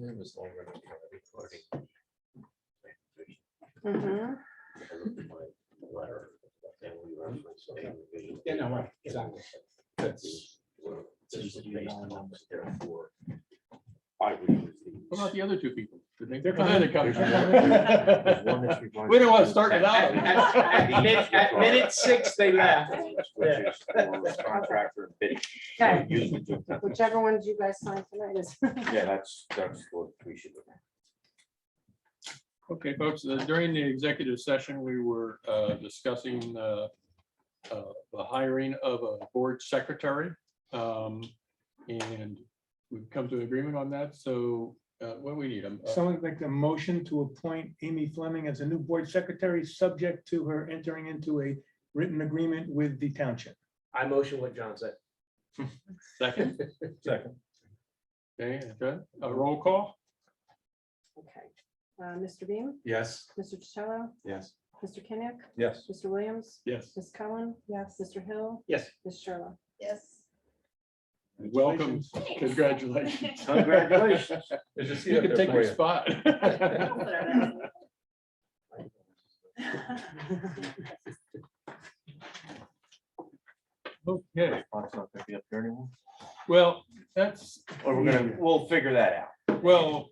It was longer than recording. Letter. Yeah, no, right, exactly. That's. Therefore, I would use these. What about the other two people? They're coming. coming. There's one that's revised. We don't want to start it out. At minute 6, they left. Which is for contractor and bidding. Okay, whichever ones you guys sign tonight is. Yeah, that's what we should do. Okay, folks, during the executive session, we were discussing the hiring of a board secretary. And we've come to an agreement on that. So what do we need? Someone like a motion to appoint Amy Fleming as a new board secretary, subject to her entering into a written agreement with the township. I motion what John said. Second? Second. Okay, a roll call? Okay, Mr. Beam, Yes. Mr. Costello, Yes. Mr. Kenick, Yes. Mr. Williams, Yes. Ms. Cullen. Yes. Mr. Hill, Yes. Ms. Sherlock. Yes. Welcome. Congratulations. Congratulations. You can take your spot. Okay, That's not gonna be up there anymore. well, that's, Or we'll figure that out. well,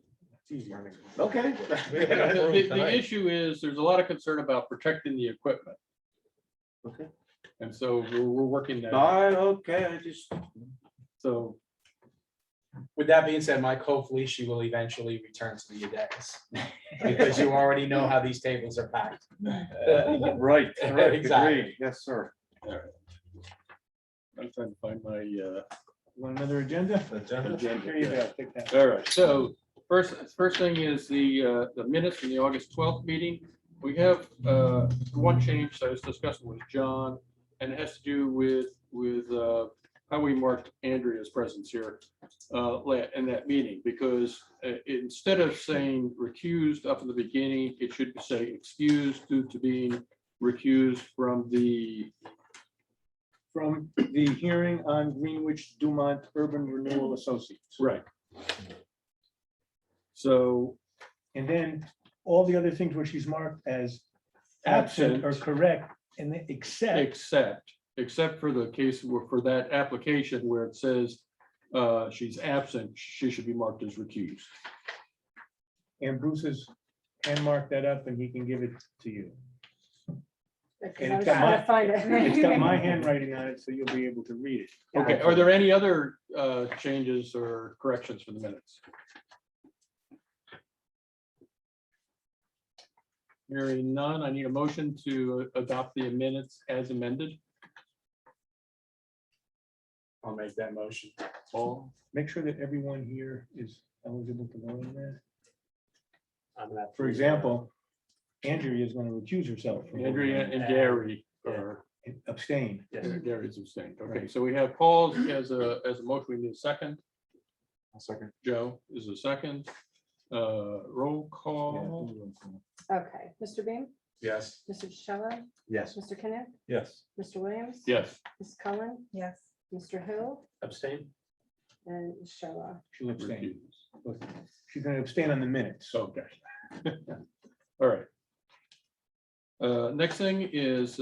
Okay. the issue is, there's a lot of concern about protecting the equipment. Okay. And so we're working that. Okay, I just. So, With that being said, Mike, hopefully she will eventually return to the Adegas. Because you already know how these tables are packed. Right. Exactly. Agreed. Yes, sir. I'm trying to find my, Want another agenda? Here you go. Take that. all right, so first thing is the minutes from the August 12th meeting. We have one change that I was discussing with John, and it has to do with how we marked Andrea's presence here in that meeting, because instead of saying recused up in the beginning, it should say excused due to being recused from the hearing on Greenwich Dumont Urban Renewal Associates. right. So And then all the other things where she's marked as absent are correct, and then except for the case for that application where it says she's absent, she should be marked as recused. and Bruce has hand marked that up, and he can give it to you. Because I was trying to find It's got it. my handwriting on it, so you'll be able to read it. Okay, are there any other changes or corrections for the minutes? Hearing none, I need a motion to adopt the minutes as amended. I'll make that motion. Paul, Make sure that everyone here is eligible to vote on that. I'm gonna- For example, Andrea is going to recuse herself. from voting Andrea on and Gary are, it. Abstain. Gary's abstained. Okay, so we have Paul as a motion. We need a second. I'll second. Joe is a second. Roll call. Okay, Mr. Beam, Yes. Mr. Costello, Yes. Mr. Kenick, Yes. Mr. Williams. Yes. Ms. Cullen, Yes. Mr. Hill, Abstain? and Ms. Sherlock. She'll abstain. Recuse. She's going to abstain on the minutes. Okay. All right. Next thing is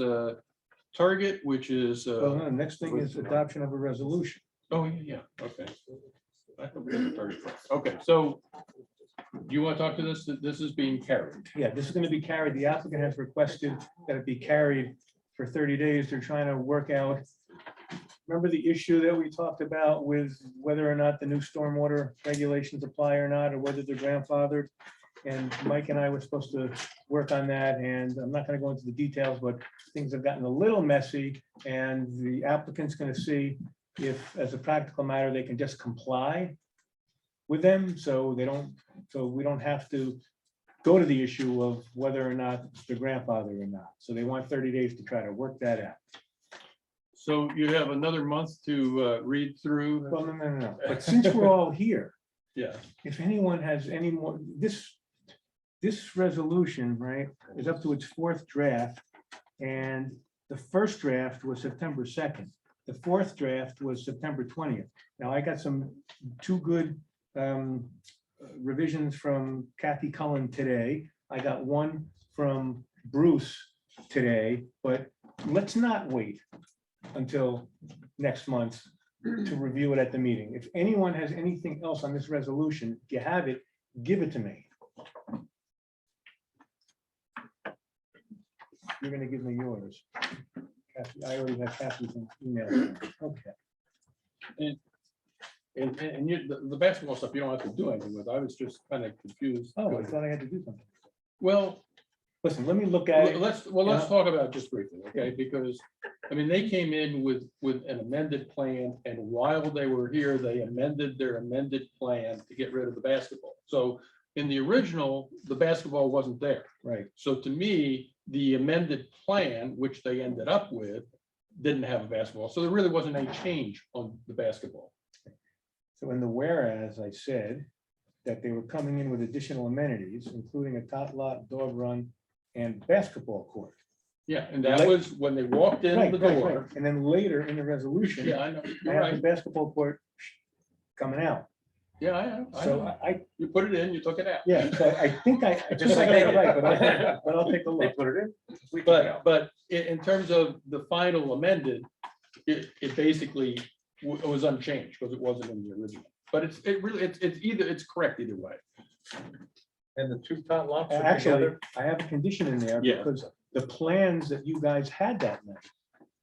Target, which is, Well, no, next thing is adoption of a resolution. oh, yeah, okay. I thought we had the Target first. Okay, so do you want to talk to this? This is being carried. Yeah, this is going to be carried. The applicant has requested that it be carried for 30 days. They're trying to work out. Remember the issue that we talked about with whether or not the new stormwater regulations apply or not, or whether they're grandfathered? And Mike and I were supposed to work on that, and I'm not going to go into the details, but things have gotten a little messy, and the applicant's going to see if, as a practical matter, they can just comply with them, so we don't have to go to the issue of whether or not they're grandfathered or not. So they want 30 days to try to work that out. So you have another month to read through. Well, no. But since we're all here, Yeah, if anyone has any more, this resolution, right, is up to its 4th draft. And the first draft was September 2nd. The 4th draft was September 20th. Now, I got two good revisions from Kathy Cullen today. I got one from Bruce today, but let's not wait until next month to review it at the meeting. If anyone has anything else on this resolution, if you have it, give it to me. You're gonna give me yours. Kathy, I already have Kathy's email. Okay. And you, the basketball stuff, you don't have to do anything with. I was just kind of confused. Oh, I thought I had to do something. Well, Listen, let me look at it. let's talk about it just briefly, okay? Because, I mean, they came in with an amended plan, and while they were here, they amended their amended plan to get rid of the basketball. So in the original, the basketball wasn't there. Right. So to me, the amended plan, which they ended up with, didn't have a basketball. So there really wasn't any change on the basketball. So in the whereas, I said that they were coming in with additional amenities, including a tot lot, dog run, and basketball court. Yeah, and that was when they walked in Right, the right, door. right. And then later in the resolution, Yeah, I know, I you're have right. the basketball court coming out. Yeah, I know. So I, You put it in, you took it out. yeah, so I think I. Just like they did. Right, but I'll take a They look. put it in. We took it out. But in terms of the final amended, it basically was unchanged because it wasn't in the original. But it's correct either way. And the two tot lots are Actually, together? I have a condition in there Yeah. because the plans that you guys had that night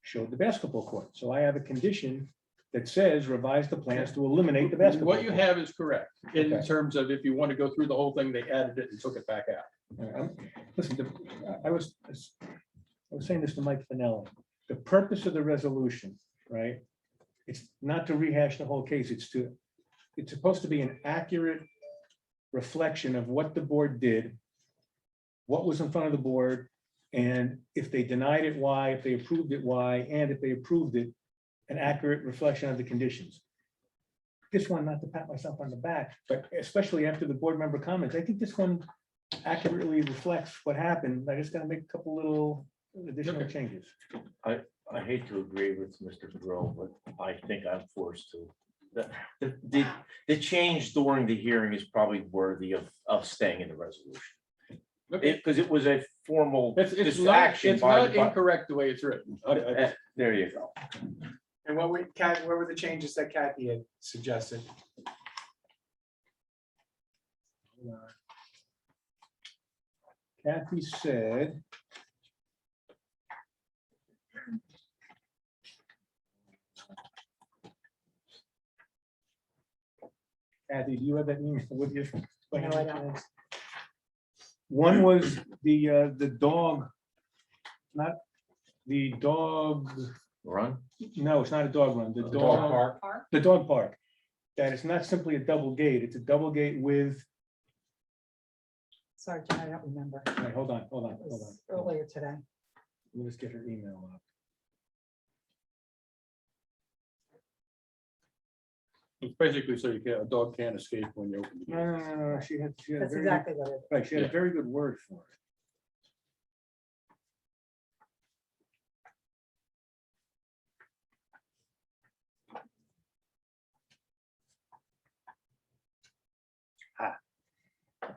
showed the basketball court. So I have a condition that says revise the plans to eliminate the basketball. What you court. have is correct in Okay. terms of if you want to go through the whole thing, they added it and took it back out. Listen, I was saying this to Mike Finelli. The purpose of the resolution, right? It's not to rehash the whole case. It's supposed to be an accurate reflection of what the board did, what was in front of the board, and if they denied it, why, if they approved it, why, and if they approved it, an accurate reflection of the conditions. This one, not to pat myself on the back, but especially after the board member comments, I think this one accurately reflects what happened. I just gotta make a couple little additional Okay. changes. I hate to agree with Mr. Grill, but I think I'm forced to. The change during the hearing is probably worthy of staying in the resolution. Okay. Because it was a formal It's just not, action it's by not the. incorrect the way it's written. There you go. And what were the changes that Kathy had suggested? Kathy said. Kathy, do you have that email with you? No, I don't. One was the dog, not the dog, Run. no, it's not a dog run, the Dog dog, park? the dog park. That it's not simply a double gate, it's a double gate with, Sorry, Jen, I don't remember. all right, hold on. It was earlier today. Let me just get her email up. It's basically so a dog can't escape when you open the No, gate. no, she had a That's very, exactly what it right, she had a Yeah. very good word for it.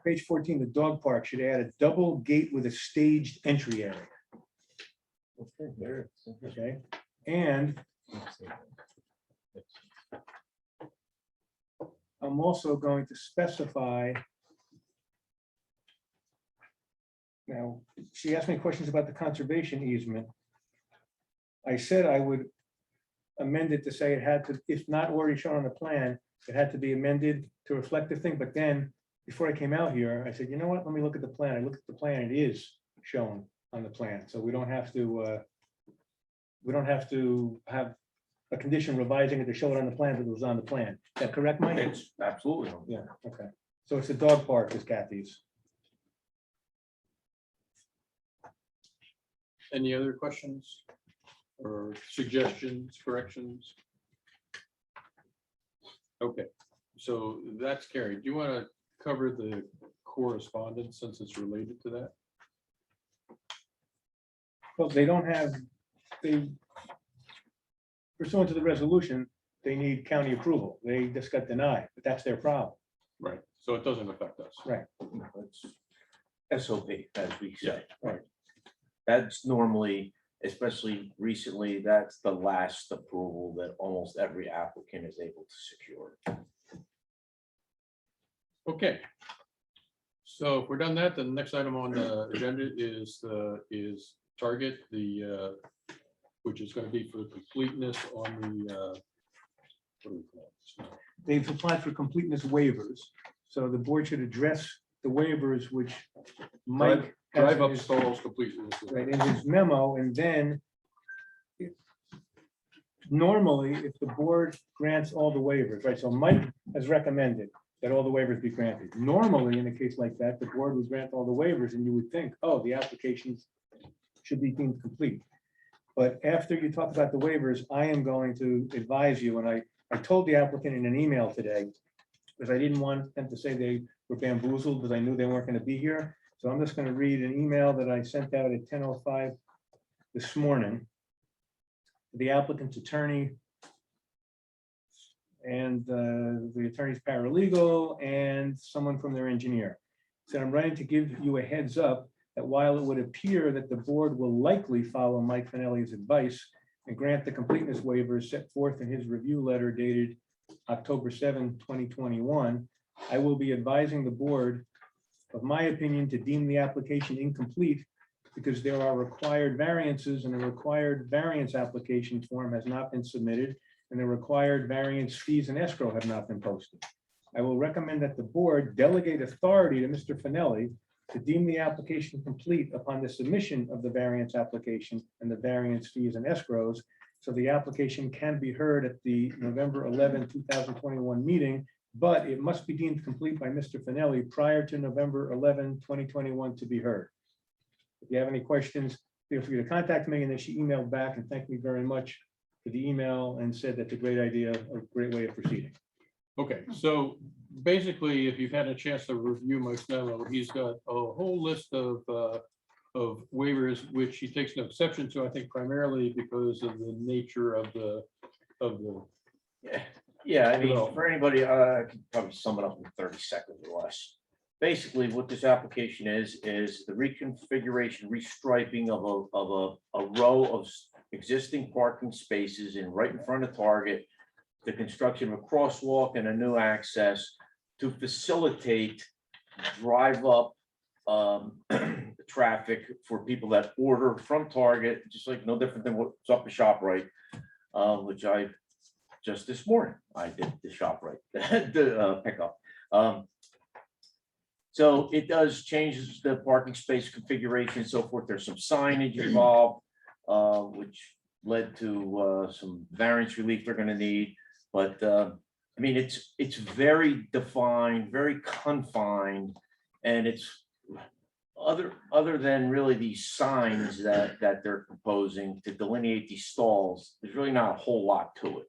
Page 14, the dog park should add a double gate with a staged entry area, Okay, there it is. okay? And I'm also going to specify. Now, she asked me questions about the conservation easement. I said I would amend it to say it had to, if not already shown on the plan, it had to be amended to reflect the thing, but then before I came out here, I said, you know what, let me look at the plan. I looked at the plan, it is shown on the plan, so we don't have to have a condition revising it to show it on the plan, but it was on the plan. Is that correct, Mike? It's absolutely. Yeah, okay. So it's the dog park is Kathy's. Any other questions or suggestions, corrections? Okay, so that's carried. Do you want to cover the correspondence since it's related to that? Well, they don't have, they pursuant to the resolution, they need county approval. They just got denied, but that's their problem. Right, so it doesn't affect us. Right. It's SOP, as we say. Right. That's normally, especially recently, that's the last approval that almost every applicant is able to secure. Okay. So if we're done that, then the next item on the agenda is target, which is going to be for completeness on the, what do we call it? They've applied for completeness waivers, so the board should address the waivers which Mike has Drive in up his- stalls completeness. right, in his memo, and then normally, if the board grants all the waivers, right, so Mike has recommended that all the waivers be granted. Normally, in a case like that, the board would grant all the waivers, and you would think, oh, the applications should be deemed complete. But after you talk about the waivers, I am going to advise you, and I told the applicant in an email today, because I didn't want them to say they were bamboozled, because I knew they weren't going to be here. So I'm just going to read an email that I sent out at 10:05 this morning. The applicant's attorney and the attorney's paralegal and someone from their engineer. Said, I'm writing to give you a heads up that while it would appear that the board will likely follow Mike Finelli's advice and grant the completeness waivers set forth in his review letter dated October 7, 2021, I will be advising the board of my opinion to deem the application incomplete because there are required variances and the required variance application form has not been submitted and the required variance fees and escrow have not been posted. I will recommend that the board delegate authority to Mr. Finelli to deem the application complete upon the submission of the variance application and the variance fees and escrows, so the application can be heard at the November 11, 2021 meeting, but it must be deemed complete by Mr. Finelli prior to November 11, 2021 to be heard. If you have any questions, feel free to contact me. And then she emailed back and thanked me very much for the email and said that's a great idea, a great way of proceeding. Okay, so basically, if you've had a chance to review Mike's memo, he's got a whole list of waivers, which he takes no exception to, I think primarily because of the nature of the, Yeah, I mean, Development. for anybody, I could probably sum it up in 30 seconds or less. Basically, what this application is the reconfiguration, restriping of a row of existing parking spaces in right in front of Target, the construction of a crosswalk and a new access to facilitate drive up traffic for people that order from Target, just like no different than what's up the ShopRite, which I just this morning I did the ShopRite the pickup. So it does change the parking space configuration and so forth. There's some signage involved, which led to some variance relief they're going to need. But I mean, it's very defined, very confined, and it's other than really these signs that they're proposing to delineate these stalls. There's really not a whole lot to it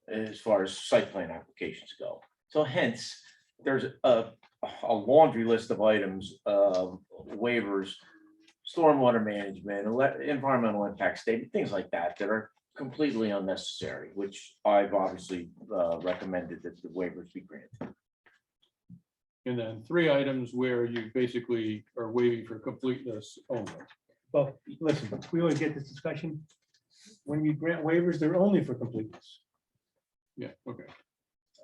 as far as site plan applications go. So hence, there's a laundry list of items, waivers, stormwater management, environmental impact statement, things like that that are completely unnecessary, which I've obviously recommended that the waivers be granted. and then 3 items where you basically are waiving for completeness only. Well, listen, we always get this discussion. When you grant waivers, they're only for completeness. Yeah, okay.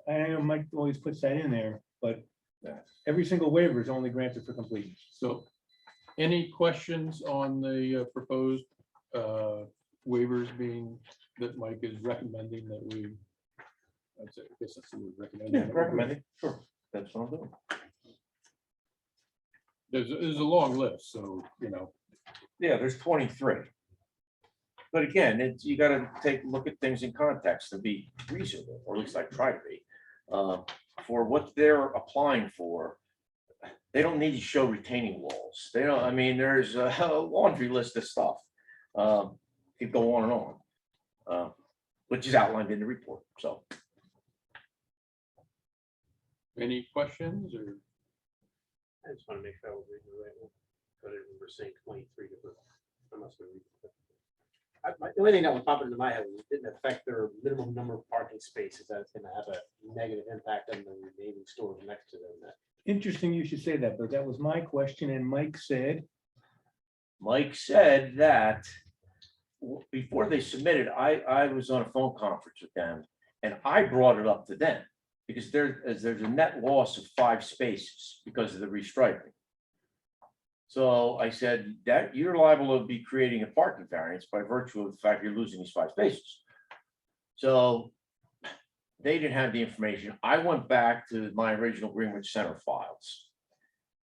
I know Mike always puts that in there, but every single waiver is only granted for completeness. So any questions on the proposed waivers that Mike is recommending that we, I'd say, I guess that's the word, recommending. Recommended, sure, that's what I'm doing. There's a long list, so, you know, Yeah, there's 23. But again, it's, you gotta take a look at things in context and be reasonable, or at least I try to be. For what they're applying for, they don't need to show retaining walls. They don't, I mean, there's a laundry list of stuff. Could go on and on, which is outlined in the report, so. any questions or? I just want to make sure I was reading the right one. But I remember saying 23 different. I must have read it. The only thing that was popping into my head was it didn't affect their minimum number of parking spaces, that it's gonna have a negative impact on the remaining stores next to them. That Interesting you should say that, but that was my question, and Mike said, Mike said that before they submitted, I was on a phone conference with them and I brought it up to them because there's a net loss of 5 spaces because of the restriping. So I said that you're liable to be creating a parking variance by virtue of the fact you're losing these 5 spaces. So they didn't have the information. I went back to my original Greenwich Center files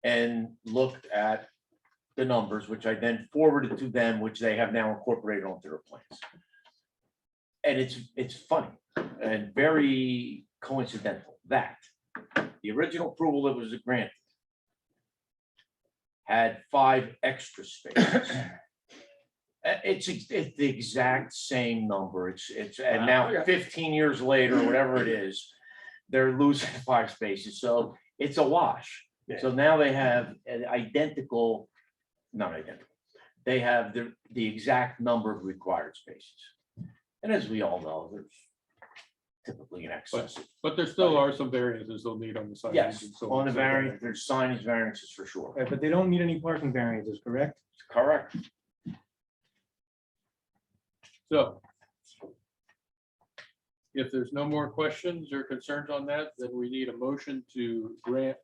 and looked at the numbers, which I then forwarded to them, which they have now incorporated onto their plans. And it's funny and very coincidental that the original approval that was granted had 5 extra spaces. It's the exact same number. And now 15 years later, whatever it is, they're losing 5 spaces. So it's a wash. Yeah. So now they have an identical, not identical. They have the exact number of required spaces. And as we all know, there's typically an excess. But there still are some variances they'll need on the side. Yes, on the variance, there's signage variances for sure. right, but they don't need any parking variances, correct? Correct. So if there's no more questions or concerns on that, then we need a motion to grant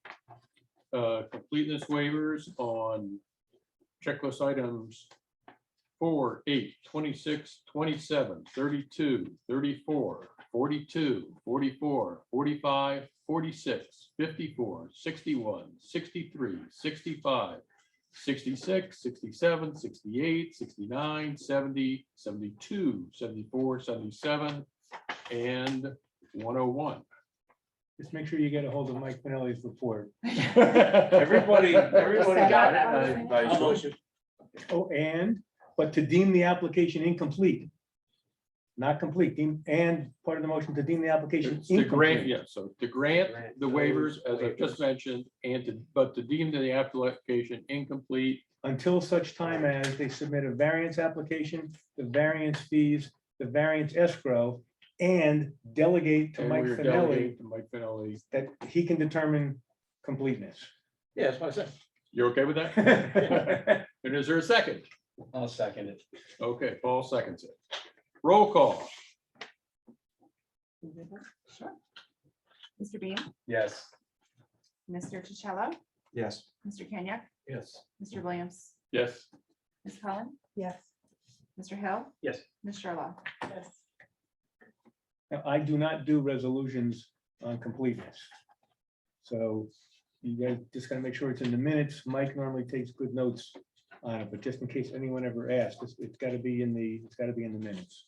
completeness waivers on checklist items 4, 8, 26, 27, 32, 34, 42, 44, 45, 46, 54, 61, 63, 65, 66, 67, 68, 69, 70, 72, 74, 77, and 101. Just make sure you get a hold of Mike Finelli's report. Everybody got it. I'll motion. Oh, but to deem the application incomplete. Not complete, and part of the motion to deem the application To grant, incomplete. yeah, so to grant the waivers, as I just Waivers. mentioned, but to deem the application incomplete. Until such time as they submit a variance application, the variance fees, the variance escrow, and delegate to And Mike we're Finelli delegating to Mike Finelli. that he can determine completeness. Yeah, that's what I said. You're okay with that? And is there a second? I'll second it. Okay, Paul seconds it. Roll call. Sure. Mr. Beam, Yes. Mr. Ticello, Yes. Mr. Kenyak, Yes. Mr. Williams, Yes. Ms. Cullen, Yes. Mr. Hill. Yes. Ms. Sherlaw. Yes. Now, I do not do resolutions on completeness. So you guys just gotta make sure it's in the minutes. Mike normally takes good notes on it, but just in case anyone ever asks, it's gotta be in the minutes.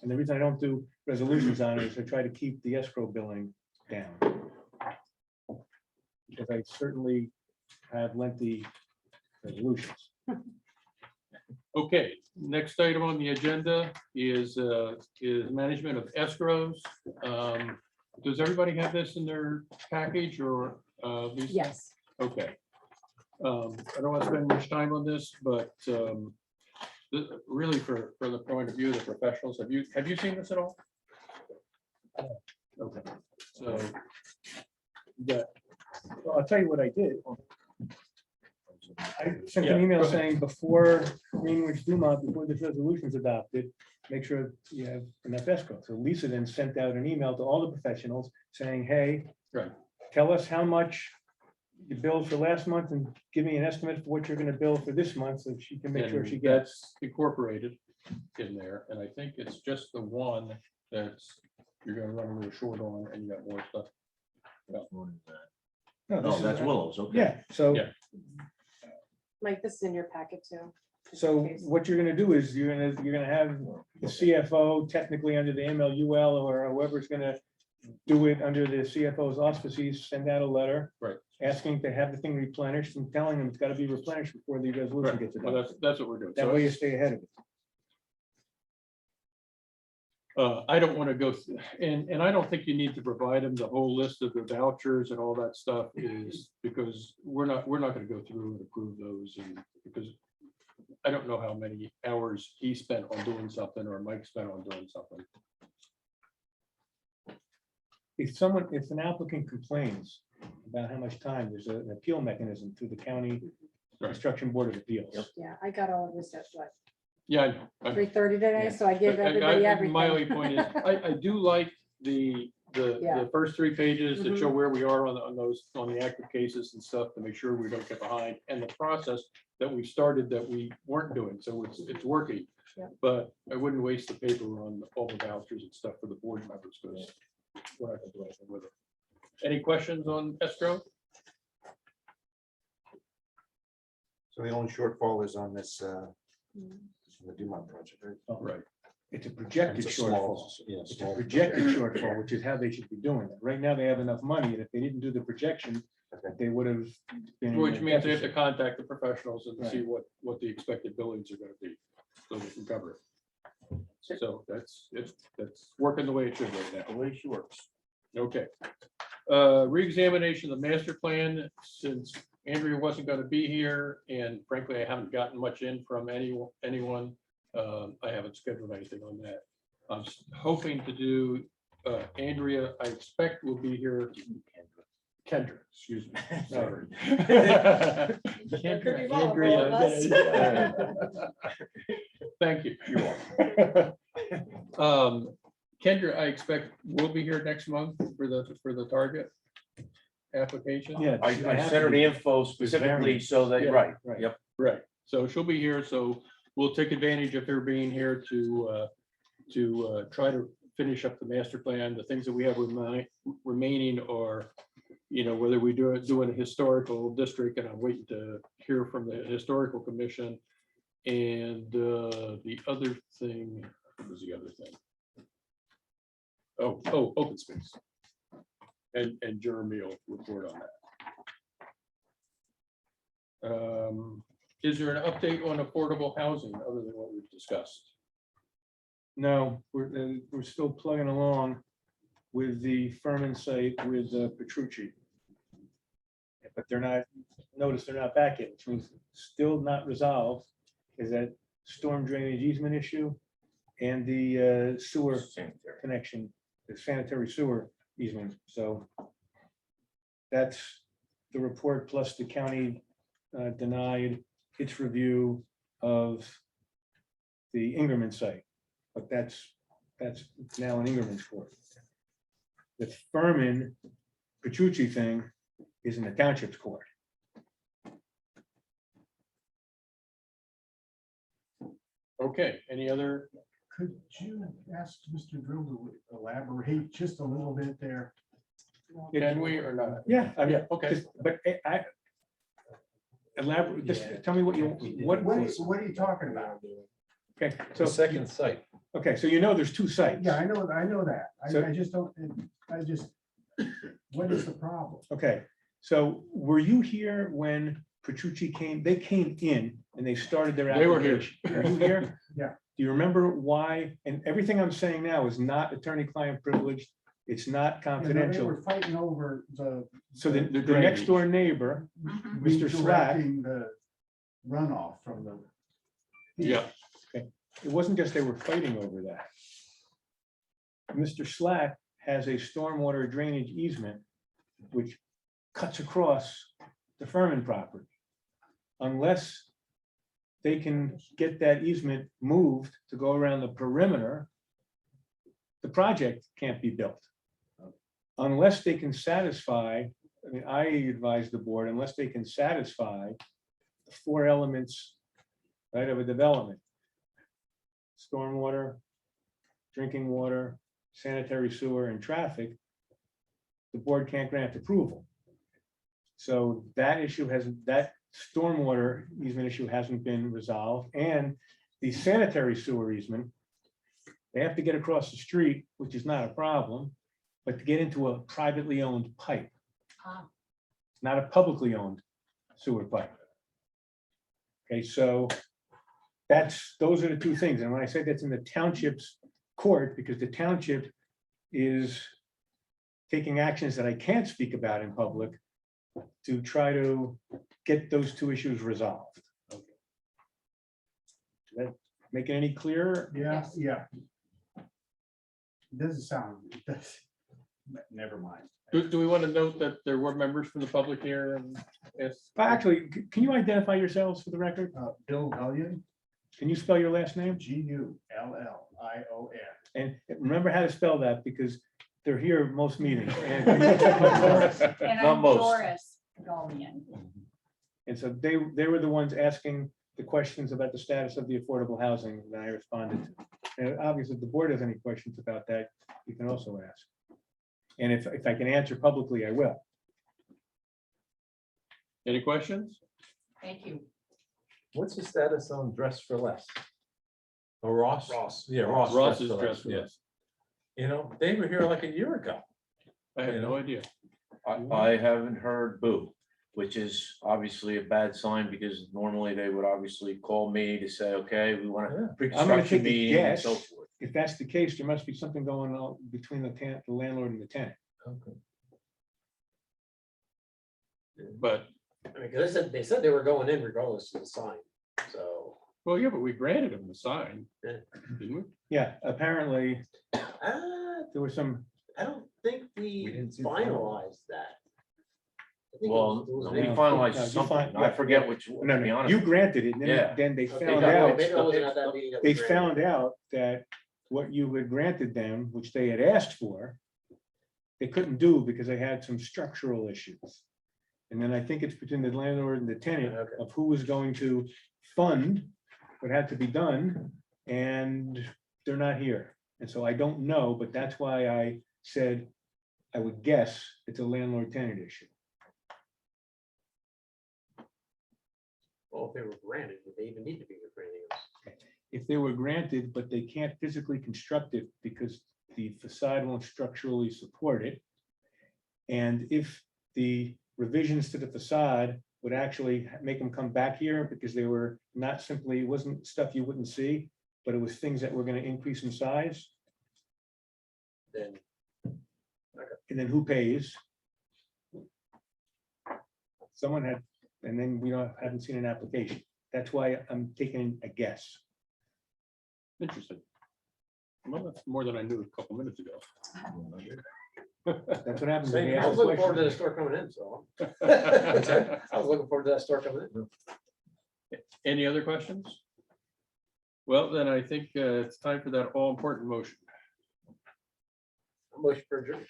And the reason I don't do resolutions on it is I try to keep the escrow billing down. Because I certainly have lengthy resolutions. Okay, next item on the agenda is management of escrows. Does everybody have this in their package or? Lisa? Yes. Okay. I don't want to spend much time on this, but really for the point of view of the professionals, have you seen this at all? Okay, so. Well, I'll tell you what I did. I sent an Yeah, email go ahead. saying before Greenwich Dumont, before this resolution is adopted, make sure you have enough escrow. So Lisa then sent out an email to all the professionals saying, hey, Right. tell us how much you billed for last month and give me an estimate for what you're gonna bill for this month, so she can make sure And she gets. that's incorporated in there, and I think it's just the one that's, you're gonna run a little short on, and you got more stuff. No, No, this that's is- Willow's, okay. Yeah, so. Yeah. Mike, this is in your packet too. just So in case. what you're gonna do is you're gonna have the CFO technically under the MLUL or whoever's gonna do it under the CFO's auspices, send out a letter. Right. Asking to have the thing replenished and telling them it's gotta be replenished before the resolution gets Well, adopted. that's what we're doing. That So, way you stay ahead of it. I don't want to go, and I don't think you need to provide them the whole list of the vouchers and all that stuff is, because we're not gonna go through and approve those, and because I don't know how many hours he spent on doing something or Mike spent on doing something. If an applicant complains about how much time, there's an appeal mechanism through the county Right. construction board of appeals. Yeah, I got all of this at what, Yeah. I- 3:30 today, so I gave I- everybody I- everything. My only point is, I do like the Yeah. first 3 pages that show Mhm. where we are on the active cases and stuff to make sure we don't get behind, and the process that we started that we weren't doing, so it's working. Yeah. But I wouldn't waste the paper on all the vouchers and stuff for the board members, because we're not gonna do anything with it. Any questions on escrow? So the only shortfall is on this, Mm. the Dumont project, right? Right. It's a projected It's a small- shortfall. Yeah, It's a small. projected shortfall, which is how they should be doing it. Right now, they have enough money, and if they didn't do the projection, they would have been. in Which a means they have to deficit. contact the professionals and see Right. what the expected billings are gonna be, so they can cover it. So that's working the way it should right now. The way she works. Okay. Reexamination of the master plan, since Andrea wasn't gonna be here, and frankly, I haven't gotten much in from anyone. I haven't scheduled anything on that. I'm hoping to do, Andrea, I expect will be here. Kendra, excuse me, sorry. There could be multiple of us. Thank you. Kendra, I expect will be here next month for the target application. Yeah. I they have sent her to the be. info specifically so that, Yeah. right, Right. yep. Right, so she'll be here, so we'll take advantage of her being here to try to finish up the master plan. The things that we have remaining are, whether we do a historical district, and I'm waiting to hear from the historical commission. And the other thing, what was the other thing? Oh, open space. And Jeremy will report on that. Is there an update on affordable housing other than what we've discussed? No, we're still plugging along with the Furman site with Petrucci. But notice they're not back yet, which means still not resolved is that storm drainage easement issue and the sewer Sanitary. connection, the sanitary sewer easement. So that's the report, plus the county denied its review of the Ingerman site. But that's now in Ingerman's court. The Furman Petrucci thing is in the township's court. Okay, any other? Could you ask Mr. Drill to elaborate just a little bit there? Can we or not? Yeah, I mean, Yeah, okay. but I elaborate, just tell me what you, what, What are you talking about? okay, so, second site. okay, so there's two sites. Yeah, I know that. So- I just don't, what is the problem? Okay, so were you here when Petrucci came, they came in and they started their They were here. application? Were you here? Yeah. Do you remember why? And everything I'm saying now is not attorney-client privileged. It's not They confidential. were fighting over the. So the the next drainage. door neighbor, Mr. Slack, redirecting the runoff from the. Yeah, it wasn't just they were fighting over that. Mr. Slack has a stormwater drainage easement which cuts across the Furman property. Unless they can get that easement moved to go around the perimeter, the project can't be built. Unless they can satisfy, I mean, I advise the board, unless they can satisfy the 4 elements, right, of a development. Stormwater, drinking water, sanitary sewer, and traffic, the board can't grant approval. So that issue hasn't, that stormwater easement issue hasn't been resolved, and the sanitary sewer easement, they have to get across the street, which is not a problem, but to get into a privately owned pipe. It's not a publicly owned sewer pipe. Okay, so those are the two things. And when I say that's in the township's court, because the township is taking actions that I can't speak about in public to try to get those two issues resolved. make it any clearer? Yeah, yeah. It doesn't sound, it does, never mind. Do we want to note that there were members from the public here and yes? Actually, can you identify yourselves for the record? Bill Gullion, Can you spell your last name? Gulllion. And remember how to spell that, because they're here most meetings. And And Not I'm most. Doris Gullion. and so they were the ones asking the questions about the status of the affordable housing that I responded to. And obviously, if the board has any questions about that, you can also ask. And if I can answer publicly, I will. Any questions? Thank you. What's the status on Dress for Less? Or Ross? Ross. Yeah, Ross. Ross Dress is for Less, dressed, yeah. yes. You know, they were here like a year ago. I have no idea. I haven't heard boo, which is obviously a bad sign because normally they would obviously call me to say, okay, we want Yeah. a I'm gonna pre-construction take a meeting and so guess. forth. If that's the case, there must be something going on between the landlord and the tenant. Okay. But, I mean, because they said they were going in regardless of the sign, so. well, yeah, but we granted him the sign, Yeah. didn't we? Yeah, apparently there was some, I don't think we didn't see the finalized that. I think it Well, was- we it was- No, finalized you something. find- I forget which, to no, be no, honest. you granted it, and Yeah. then they Okay, found maybe- out, maybe it wasn't at that meeting that we they granted. found out that what you had granted them, which they had asked for, they couldn't do because they had some structural issues. And then I think it's between the landlord and the tenant Okay. of who was going to fund what had to be done, and they're not here. And so I don't know, but that's why I said I would guess it's a landlord-tenant issue. Well, if they were granted, would they even need to be granting us? If they were granted, but they can't physically construct it because the facade won't structurally support it. And if the revisions to the facade would actually make them come back here because they were not simply, it wasn't stuff you wouldn't see, but it was things that were going to increase in size, Then, and then who pays? Someone had, and then we haven't seen an application. That's why I'm taking a guess. Interesting. Well, that's more than I knew a couple minutes ago. That's what happens when you I ask was a looking forward to the question. store coming in, so. I was looking forward to that store coming in. Any other questions? Well, then I think it's time for that all important motion. Motion for adjournment.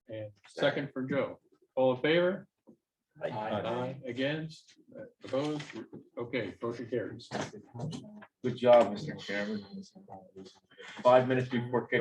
And second for Joe. All in favor? Aye. Against? Opposed? Okay, motion carries. Good job, Mr. Chairman. 5 minutes before kick.